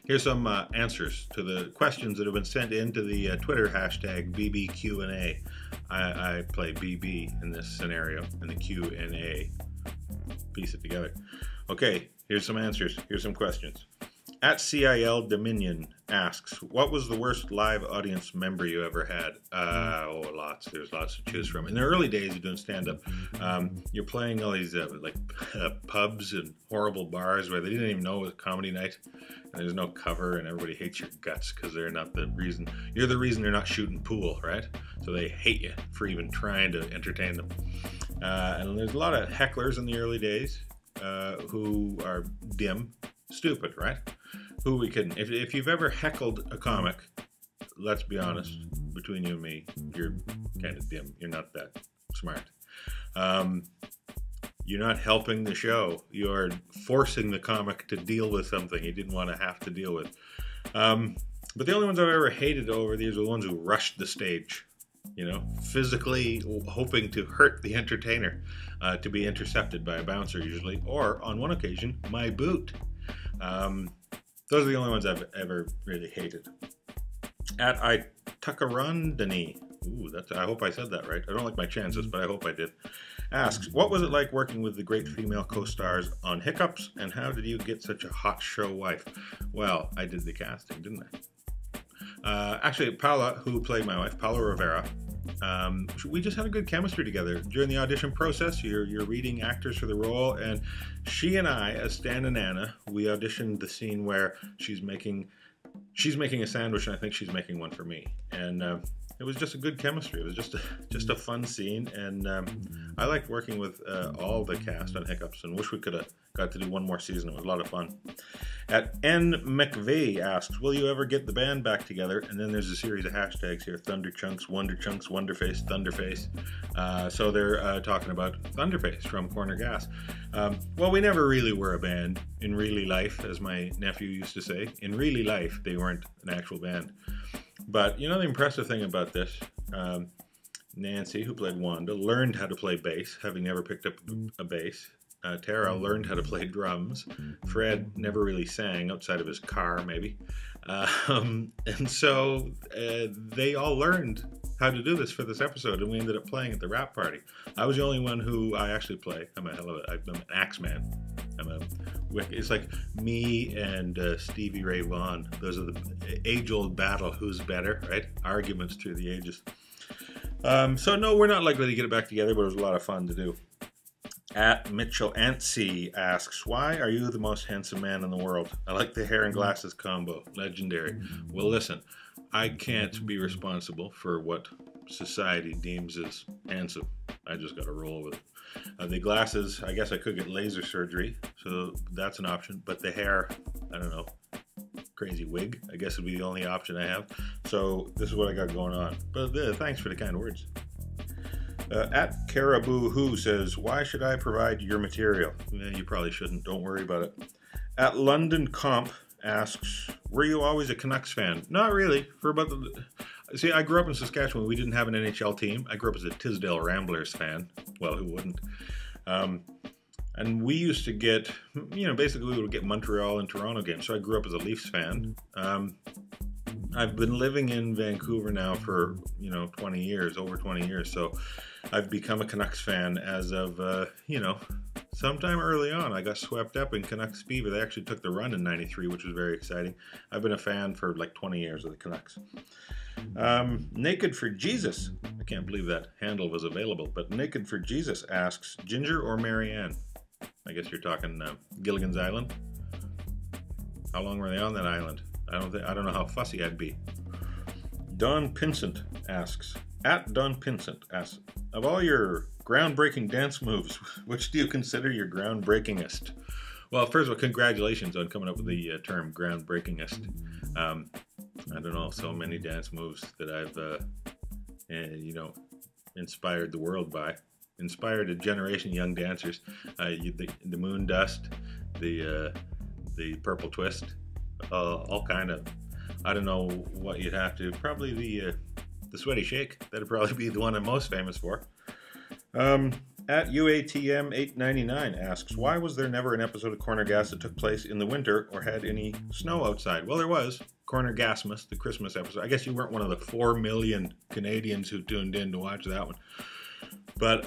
Here's some answers to the questions that have been sent into the Twitter hashtag BBQnA. I play BB in this scenario, and the Q and A. Piece it together. Okay, here's some answers. Here's some questions. At CIL Dominion asks, what was the worst live audience member you ever had? Lots. There's lots to choose from. In the early days of doing stand-up, you're playing all these pubs and horrible bars where they didn't even know it was comedy night. And there's no cover and everybody hates your guts because they're not the reason. You're the reason they're not shooting pool, right? So they hate you for even trying to entertain them. And there's a lot of hecklers in the early days who are dim, stupid, right? Who we kidding? If you've ever heckled a comic, let's be honest, between you and me, you're kind of dim. You're not that smart. You're not helping the show. You're forcing the comic to deal with something he didn't want to have to deal with. But the only ones I've ever hated over these are the ones who rushed the stage. You know, physically hoping to hurt the entertainer, to be intercepted by a bouncer usually, or on one occasion, my boot. Those are the only ones I've ever really hated. At Ituckarundany, I hope I said that right. I don't like my chances, but I hope I did. Asks, what was it like working with the great female co-stars on Hiccups, and how did you get such a hot show wife? Well, I did the casting, didn't I? Actually, Paula, who played my wife, Paula Rivera, we just had a good chemistry together. During the audition process, you're reading actors for the role, and she and I, as Stan and Anna, we auditioned the scene where she's making a sandwich, and I think she's making one for me. And it was just a good chemistry. It was just a fun scene, and I liked working with all the cast on Hiccups, and wish we could have got to do one more season. It was a lot of fun. At N. McVeigh asks, will you ever get the band back together? And then there's a series of hashtags here: Thunderchunks, Wonderchunks, Wonderface, Thunderface. So they're talking about Thunderface from Corner Gas. Well, we never really were a band in really life, as my nephew used to say. In really life, they weren't an actual band. But you know the impressive thing about this? Nancy, who played Wanda, learned how to play bass, having never picked up a bass. Tara learned how to play drums. Fred never really sang outside of his car, maybe. And so they all learned how to do this for this episode, and we ended up playing at the rap party. I was the only one who I actually play. I'm an axe man. It's like me and Stevie Ray Vaughan. Those are the age-old battle, who's better, right? Arguments through the ages. So no, we're not likely to get it back together, but it was a lot of fun to do. At Mitchell Antsy asks, why are you the most handsome man in the world? I like the hair and glasses combo. Legendary. Well, listen, I can't be responsible for what society deems as handsome. I just got to roll with it. The glasses, I guess I could get laser surgery, so that's an option. But the hair, I don't know, crazy wig, I guess would be the only option I have. So this is what I got going on. But thanks for the kind words. At Caribou Who says, why should I provide your material? You probably shouldn't. Don't worry about it. At London Comp asks, were you always a Canucks fan? Not really. See, I grew up in Saskatchewan. We didn't have an NHL team. I grew up as a Tisdale Ramblers fan. Well, who wouldn't? And we used to get, basically we would get Montreal and Toronto games. So I grew up as a Leafs fan. I've been living in Vancouver now for, 20 years, over 20 years. So I've become a Canucks fan as of, sometime early on. I got swept up in Canucks fever. They actually took the run in '93, which was very exciting. I've been a fan for like 20 years of the Canucks. Naked for Jesus. I can't believe that handle was available. But Naked for Jesus asks, Ginger or Marianne? I guess you're talking Gilligan's Island. How long were they on that island? I don't know how fussy I'd be. Don Pinsent asks, at Don Pinsent asks, of all your groundbreaking dance moves, which do you consider your groundbreakingest? Well, first of all, congratulations on coming up with the term groundbreakingest. I don't know, so many dance moves that I've, inspired the world by. Inspired a generation of young dancers. The moon dust, the purple twist, all kind of. I don't know what you'd have to. Probably the sweaty shake. That'd probably be the one I'm most famous for. At UATM899 asks, why was there never an episode of Corner Gas that took place in the winter or had any snow outside? Well, there was. Corner Gasmas, the Christmas episode. I guess you weren't one of the 4 million Canadians who tuned in to watch that one. But,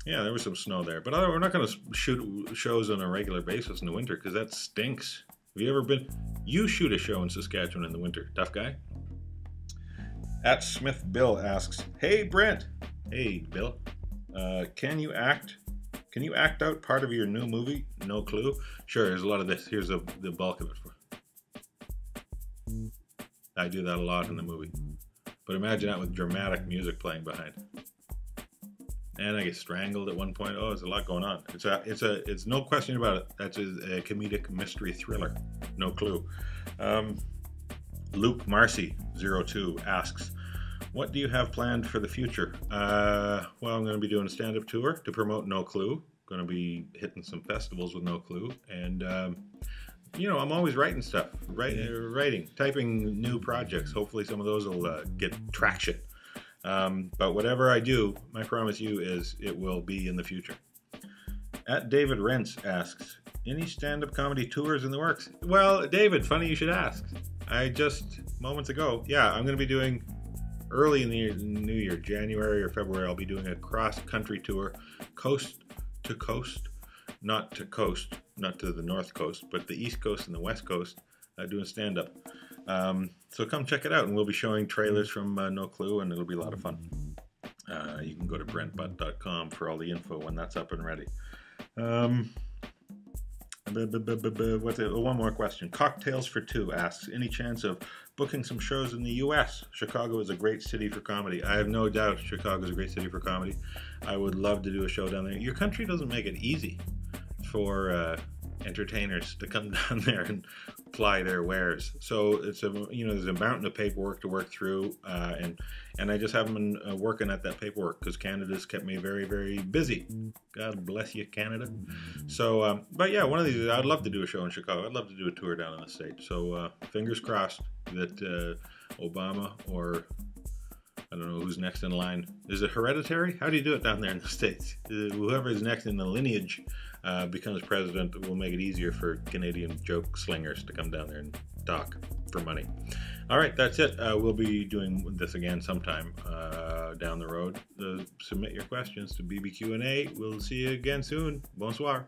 yeah, there was some snow there. But we're not going to shoot shows on a regular basis in the winter because that stinks. Have you ever been... You shoot a show in Saskatchewan in the winter. Tough guy? At Smith Bill asks, hey, Brent. Hey, Bill. Can you act out part of your new movie? No clue. Sure, there's a lot of this. Here's the bulk of it. I do that a lot in the movie. But imagine that with dramatic music playing behind. And I get strangled at one point. Oh, there's a lot going on. It's no question about it. That's a comedic mystery thriller. No clue. Luke Marcy 02 asks, what do you have planned for the future? Well, I'm going to be doing a stand-up tour to promote No Clue. Going to be hitting some festivals with No Clue. And, you know, I'm always writing stuff. Typing new projects. Hopefully some of those will get traction. But whatever I do, my promise you is it will be in the future. At David Rents asks, any stand-up comedy tours in the works? Well, David, funny you should ask. I just, moments ago, yeah, I'm going to be doing... Early in the new year, January or February, I'll be doing a cross-country tour, coast to coast, not to the north coast, but the east coast and the west coast, doing stand-up. So come check it out, and we'll be showing trailers from No Clue, and it'll be a lot of fun. You can go to brentbutt.com for all the info when that's up and ready. One more question. Cocktails for Two asks, any chance of booking some shows in the U.S.? Chicago is a great city for comedy. I have no doubt Chicago is a great city for comedy. I would love to do a show down there. Your country doesn't make it easy for entertainers to come down there and ply their wares. So it's there's a mountain of paperwork to work through, and I just haven't been working at that paperwork because Canada's kept me very, very busy. God bless you, Canada. So, but yeah, one of these, I'd love to do a show in Chicago. I'd love to do a tour down in the States. So fingers crossed that Obama or I don't know who's next in line. Is it hereditary? How do you do it down there in the States? Whoever is next in the lineage becomes president will make it easier for Canadian joke slingers to come down there and talk for money. All right, that's it. We'll be doing this again sometime down the road. Submit your questions to BBQnA. We'll see you again soon. Bonsoir.